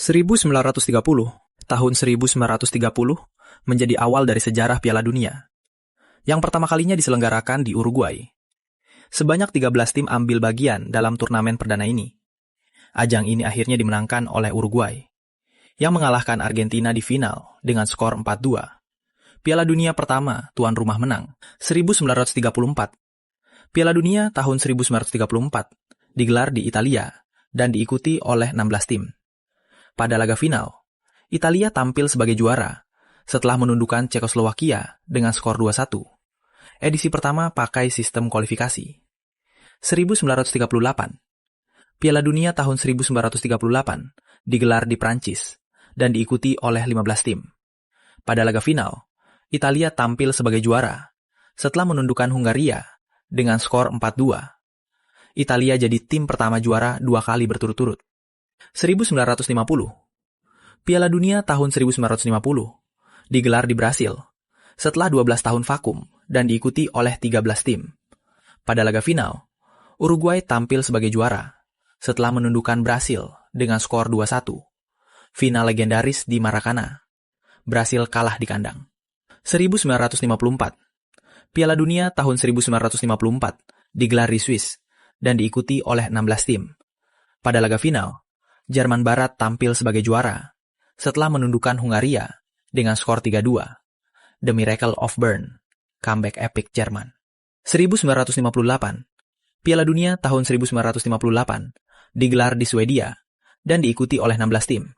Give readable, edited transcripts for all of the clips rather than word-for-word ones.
1930, tahun 1930 menjadi awal dari sejarah Piala Dunia, yang pertama kalinya diselenggarakan di Uruguay. Sebanyak 13 tim ambil bagian dalam turnamen perdana ini. Ajang ini akhirnya dimenangkan oleh Uruguay, yang mengalahkan Argentina di final dengan skor 4-2. Piala Dunia pertama tuan rumah menang, 1934. Piala Dunia tahun 1934 digelar di Italia dan diikuti oleh 16 tim. Pada laga final, Italia tampil sebagai juara setelah menundukkan Cekoslowakia dengan skor 2-1. Edisi pertama pakai sistem kualifikasi. 1938. Piala Dunia tahun 1938 digelar di Prancis dan diikuti oleh 15 tim. Pada laga final, Italia tampil sebagai juara setelah menundukkan Hungaria dengan skor 4-2. Italia jadi tim pertama juara 2 kali berturut-turut. 1950. Piala Dunia tahun 1950 digelar di Brasil setelah 12 tahun vakum dan diikuti oleh 13 tim. Pada laga final, Uruguay tampil sebagai juara setelah menundukkan Brasil dengan skor 2-1. Final legendaris di Maracana. Brasil kalah di kandang. 1954. Piala Dunia tahun 1954 digelar di Swiss dan diikuti oleh 16 tim. Pada laga final, Jerman Barat tampil sebagai juara setelah menundukkan Hungaria dengan skor 3-2. The Miracle of Bern, comeback epic Jerman. 1958. Piala Dunia tahun 1958 digelar di Swedia dan diikuti oleh 16 tim.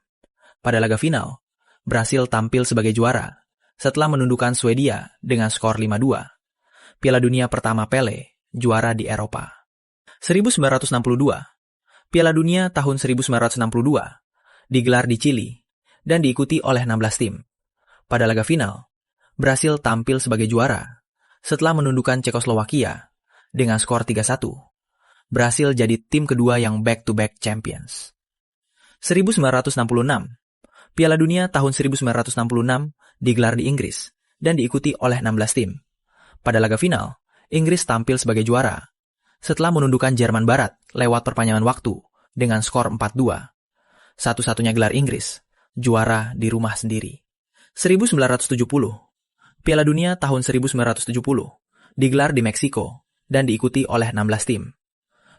Pada laga final, Brasil tampil sebagai juara setelah menundukkan Swedia dengan skor 5-2. Piala Dunia pertama Pele, juara di Eropa. 1962. Piala Dunia tahun 1962 digelar di Chili dan diikuti oleh 16 tim. Pada laga final, Brasil tampil sebagai juara setelah menundukkan Cekoslowakia dengan skor 3-1. Brasil jadi tim kedua yang back-to-back champions. 1966. Piala Dunia tahun 1966 digelar di Inggris dan diikuti oleh 16 tim. Pada laga final, Inggris tampil sebagai juara setelah menundukkan Jerman Barat lewat perpanjangan waktu dengan skor 4-2. Satu-satunya gelar Inggris, juara di rumah sendiri. 1970. Piala Dunia tahun 1970 digelar di Meksiko dan diikuti oleh 16 tim.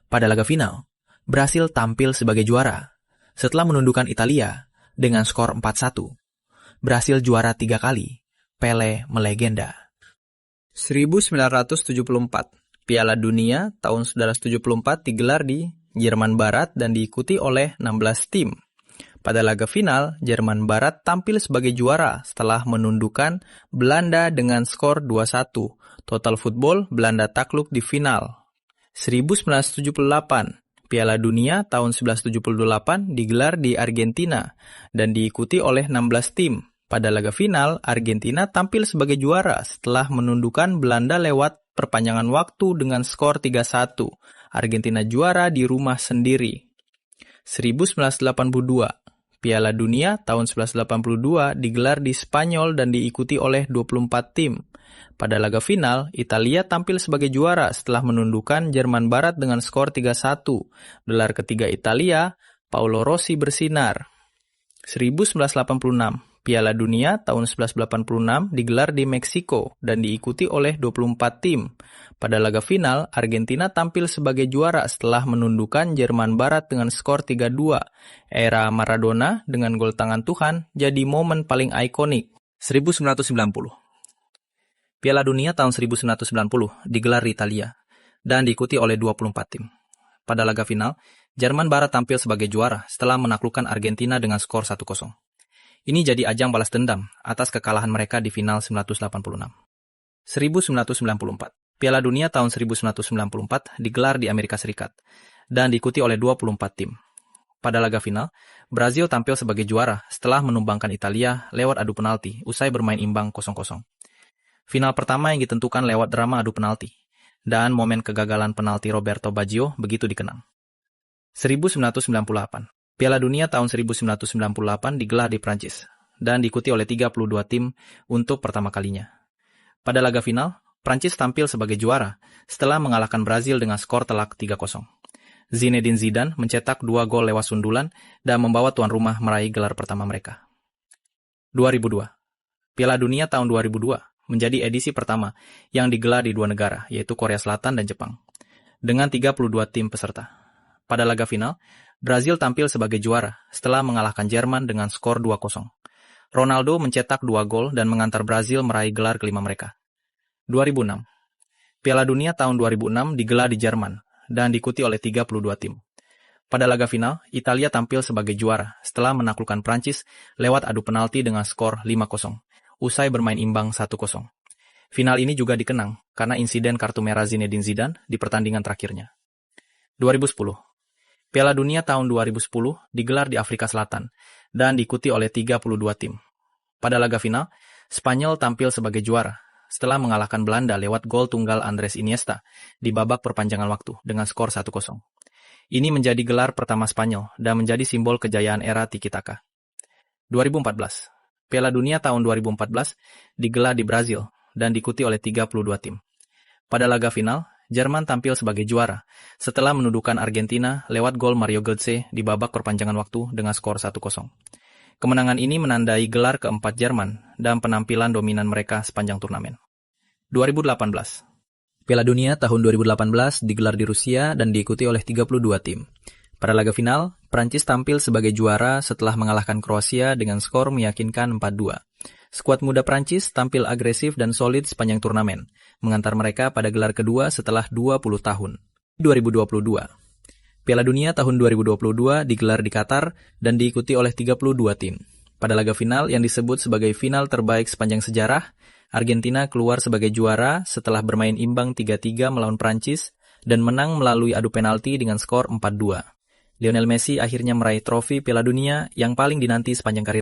Pada laga final, Brasil tampil sebagai juara setelah menundukkan Italia dengan skor 4-1. Brasil juara 3 kali, Pele melegenda. 1974. Piala Dunia tahun 1974 digelar di Jerman Barat dan diikuti oleh 16 tim. Pada laga final, Jerman Barat tampil sebagai juara setelah menundukkan Belanda dengan skor 2-1. Total football, Belanda takluk di final. 1978. Piala Dunia tahun 1978 digelar di Argentina dan diikuti oleh 16 tim. Pada laga final, Argentina tampil sebagai juara setelah menundukkan Belanda lewat perpanjangan waktu dengan skor 3-1. Argentina juara di rumah sendiri. 1982. Piala Dunia tahun 1982 digelar di Spanyol dan diikuti oleh 24 tim. Pada laga final, Italia tampil sebagai juara setelah menundukkan Jerman Barat dengan skor 3-1. Gelar ketiga Italia, Paolo Rossi bersinar. 1986. Piala Dunia tahun 1986 digelar di Meksiko dan diikuti oleh 24 tim. Pada laga final, Argentina tampil sebagai juara setelah menundukkan Jerman Barat dengan skor 3-2. Era Maradona dengan gol tangan Tuhan jadi momen paling ikonik. 1990. Piala Dunia tahun 1990 digelar di Italia dan diikuti oleh 24 tim. Pada laga final, Jerman Barat tampil sebagai juara setelah menaklukkan Argentina dengan skor 1-0. Ini jadi ajang balas dendam atas kekalahan mereka di final 1986. 1994. Piala Dunia tahun 1994 digelar di Amerika Serikat dan diikuti oleh 24 tim. Pada laga final, Brazil tampil sebagai juara setelah menumbangkan Italia lewat adu penalti usai bermain imbang 0-0. Final pertama yang ditentukan lewat drama adu penalti dan momen kegagalan penalti Roberto Baggio begitu dikenang. 1998. Piala Dunia tahun 1998 digelar di Prancis dan diikuti oleh 32 tim untuk pertama kalinya. Pada laga final, Prancis tampil sebagai juara setelah mengalahkan Brazil dengan skor telak 3-0. Zinedine Zidane mencetak 2 gol lewat sundulan dan membawa tuan rumah meraih gelar pertama mereka. 2002. Piala Dunia tahun 2002 menjadi edisi pertama yang digelar di dua negara, yaitu Korea Selatan dan Jepang, dengan 32 tim peserta. Pada laga final, Brazil tampil sebagai juara setelah mengalahkan Jerman dengan skor 2-0. Ronaldo mencetak 2 gol dan mengantar Brazil meraih gelar kelima mereka. 2006. Piala Dunia tahun 2006 digelar di Jerman dan diikuti oleh 32 tim. Pada laga final, Italia tampil sebagai juara setelah menaklukkan Prancis lewat adu penalti dengan skor 5-0, usai bermain imbang 1-0. Final ini juga dikenang karena insiden kartu merah Zinedine Zidane di pertandingan terakhirnya. 2010. Piala Dunia tahun 2010 digelar di Afrika Selatan dan diikuti oleh 32 tim. Pada laga final, Spanyol tampil sebagai juara setelah mengalahkan Belanda lewat gol tunggal Andres Iniesta di babak perpanjangan waktu dengan skor 1-0. Ini menjadi gelar pertama Spanyol dan menjadi simbol kejayaan era tiki-taka. 2014. Piala Dunia tahun 2014 digelar di Brazil dan diikuti oleh 32 tim. Pada laga final, Jerman tampil sebagai juara setelah menundukkan Argentina lewat gol Mario Götze di babak perpanjangan waktu dengan skor 1-0. Kemenangan ini menandai gelar keempat Jerman dan penampilan dominan mereka sepanjang turnamen. 2018. Piala Dunia tahun 2018 digelar di Rusia dan diikuti oleh 32 tim. Pada laga final, Prancis tampil sebagai juara setelah mengalahkan Kroasia dengan skor meyakinkan 4-2. Skuad muda Prancis tampil agresif dan solid sepanjang turnamen, mengantar mereka pada gelar kedua setelah 20 tahun. 2022. Piala Dunia tahun 2022 digelar di Qatar dan diikuti oleh 32 tim. Pada laga final yang disebut sebagai final terbaik sepanjang sejarah, Argentina keluar sebagai juara setelah bermain imbang 3-3 melawan Prancis dan menang melalui adu penalti dengan skor 4-2. Lionel Messi akhirnya meraih trofi Piala Dunia yang paling dinanti sepanjang karir.